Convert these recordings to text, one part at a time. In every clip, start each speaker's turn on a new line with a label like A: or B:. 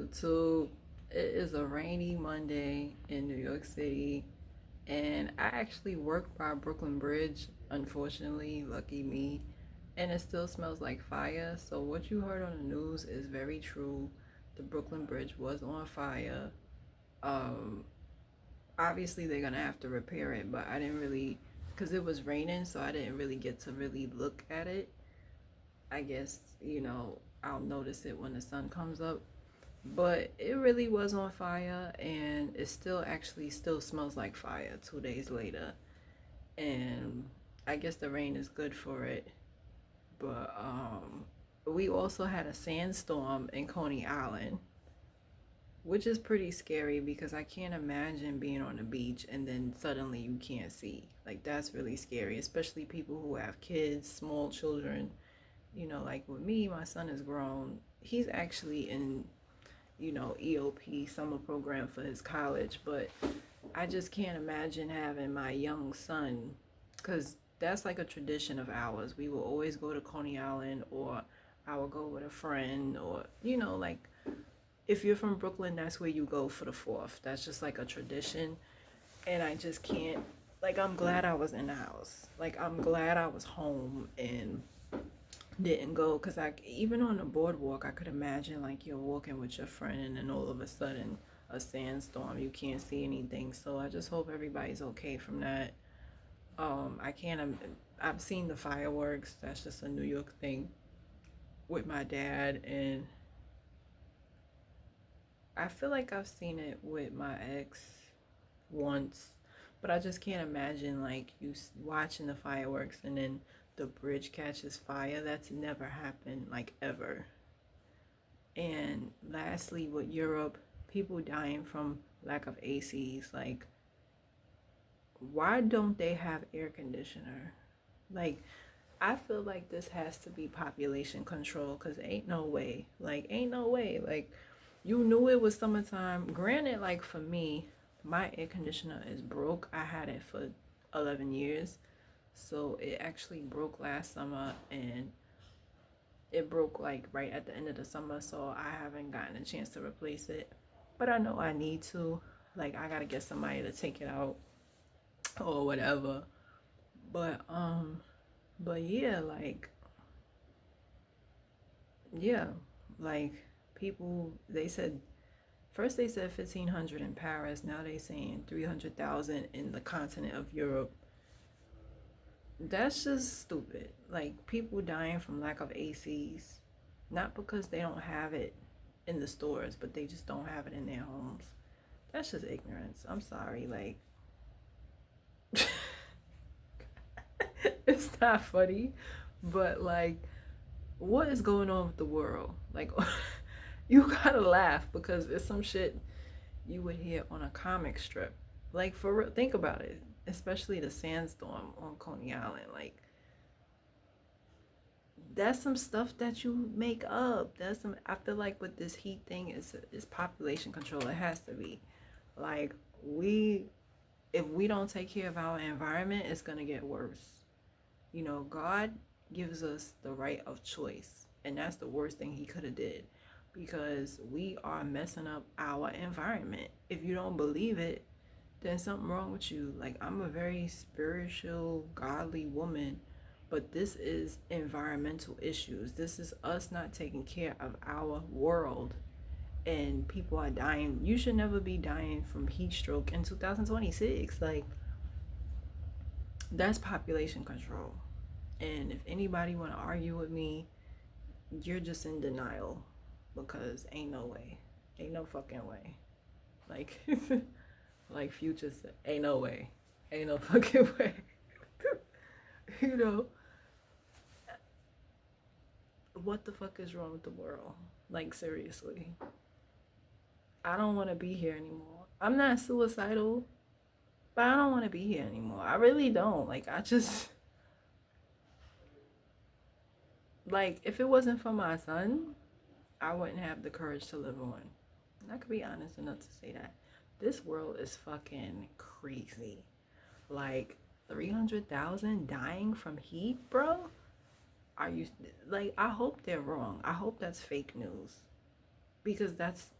A: YouTube. It is a rainy Monday in New York City, and I actually work by Brooklyn Bridge. Unfortunately, lucky me, and it still smells like fire. So, what you heard on the news is very true. The Brooklyn Bridge was on fire. Um, Obviously, they're gonna have to repair it, but I didn't really, because it was raining, so I didn't really get to really look at it. I guess, I'll notice it when the sun comes up, but it really was on fire, and it still actually still smells like fire 2 days later. And I guess the rain is good for it. But we also had a sandstorm in Coney Island, which is pretty scary because I can't imagine being on the beach and then suddenly you can't see. Like, that's really scary, especially people who have kids, small children. Like with me, my son is grown. He's actually in EOP summer program for his college, but I just can't imagine having my young son, because that's like a tradition of ours. We will always go to Coney Island, or I will go with a friend, or like if you're from Brooklyn, that's where you go for the 4th. That's just like a tradition, and I just can't. Like, I'm glad I was in the house. Like, I'm glad I was home and didn't go, because I, even on the boardwalk, I could imagine like you're walking with your friend and then all of a sudden a sandstorm, you can't see anything. So I just hope everybody's okay from that. I can't I've seen the fireworks. That's just a New York thing with my dad, and I feel like I've seen it with my ex once, but I just can't imagine like you watching the fireworks and then the bridge catches fire. That's never happened, like, ever. And lastly, with Europe, people dying from lack of ACs. Like, why don't they have air conditioner? Like, I feel like this has to be population control, because ain't no way. Like, ain't no way. Like, you knew it was summertime. Granted, like, for me, my air conditioner is broke. I had it for 11 years. So it actually broke last summer, and it broke like right at the end of the summer, so I haven't gotten a chance to replace it. But I know I need to. Like, I gotta get somebody to take it out or whatever. But yeah, like, yeah, like, people, they said, first they said 1,500 in Paris, now they saying 300,000 in the continent of Europe. That's just stupid. Like, people dying from lack of ACs, not because they don't have it in the stores, but they just don't have it in their homes. That's just ignorance. I'm sorry. Like, it's not funny, but like, what is going on with the world? Like, you gotta laugh because it's some shit you would hear on a comic strip. Like, for real, think about it. Especially the sandstorm on Coney Island. Like, that's some stuff that you make up. That's some. I feel like with this heat thing is population control. It has to be. Like, we, if we don't take care of our environment, it's gonna get worse. God gives us the right of choice, and that's the worst thing He could have did, because we are messing up our environment. If you don't believe it, then something wrong with you. Like, I'm a very spiritual, godly woman, but this is environmental issues. This is us not taking care of our world, and people are dying. You should never be dying from heat stroke in 2026. Like, that's population control. And if anybody want to argue with me, you're just in denial, because ain't no way. Ain't no fucking way. Like, like Future said, ain't no way. Ain't no fucking way. you know, what the fuck is wrong with the world? Like, seriously. I don't want to be here anymore. I'm not suicidal, but I don't want to be here anymore. I really don't. Like, I just, like, if it wasn't for my son, I wouldn't have the courage to live on. And I could be honest enough to say that. This world is fucking crazy. Like, 300,000 dying from heat, bro? Are you, like, I hope they're wrong. I hope that's fake news. because that's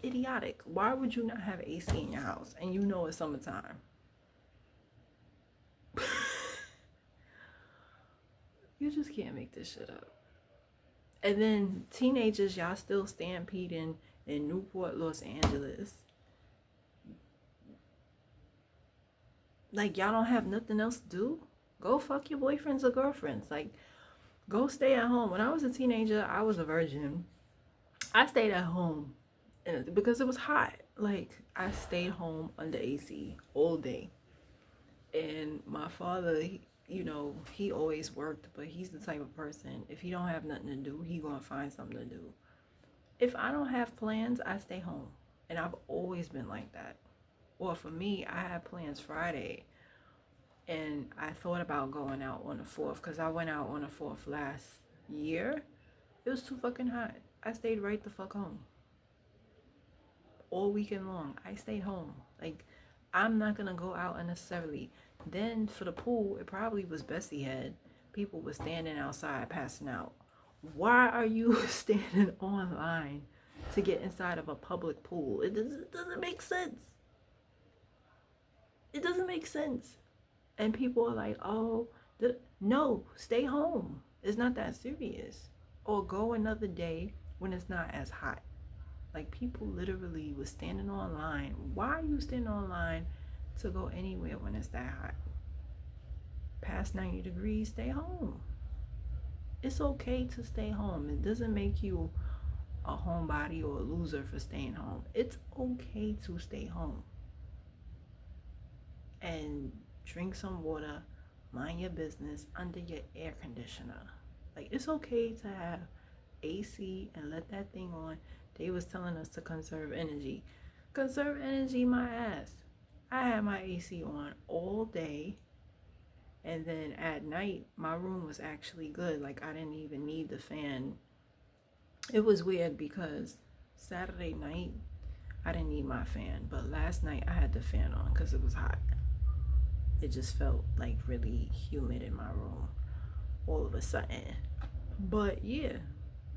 A: idiotic. Why would you not have AC in your house and you know it's summertime? You just can't make this shit up. And then teenagers, y'all still stampeding in Newport, Los Angeles. Like, y'all don't have nothing else to do? Go fuck your boyfriends or girlfriends. Like, go stay at home. When I was a teenager, I was a virgin. I stayed at home because it was hot. Like, I stayed home under AC all day. And my father, he always worked, but he's the type of person, if he don't have nothing to do, he gonna find something to do. If I don't have plans, I stay home. And I've always been like that. Or for me, I had plans Friday, and I thought about going out on the 4th, because I went out on the 4th last year. It was too fucking hot. I stayed right the fuck home. All weekend long, I stayed home. Like, I'm not gonna go out unnecessarily. Then for the pool, it probably was Bessie head. People were standing outside passing out. Why are you standing online to get inside of a public pool? It doesn't make sense. It doesn't make sense. And people are like, oh, no, stay home. It's not that serious. Or go another day when it's not as hot. Like, people literally was standing online. Why are you standing online to go anywhere when it's that hot? Past 90 degrees, stay home. It's okay to stay home. It doesn't make you a homebody or a loser for staying home. It's okay to stay home. And drink some water, mind your business under your air conditioner. Like, it's okay to have AC and let that thing on. They was telling us to conserve energy. Conserve energy, my ass. I had my AC on all day. And then at night, my room was actually good. Like, I didn't even need the fan. It was weird because Saturday night, I didn't need my fan. But last night, I had the fan on because it was hot. It just felt like really humid in my room all of a sudden. But yeah,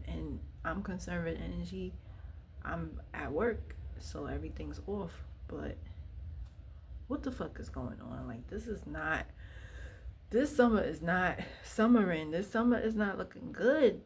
A: and I'm conserving energy. I'm at work, so everything's off. But what the fuck is going on? Like, this summer is not summering. This summer is not looking good.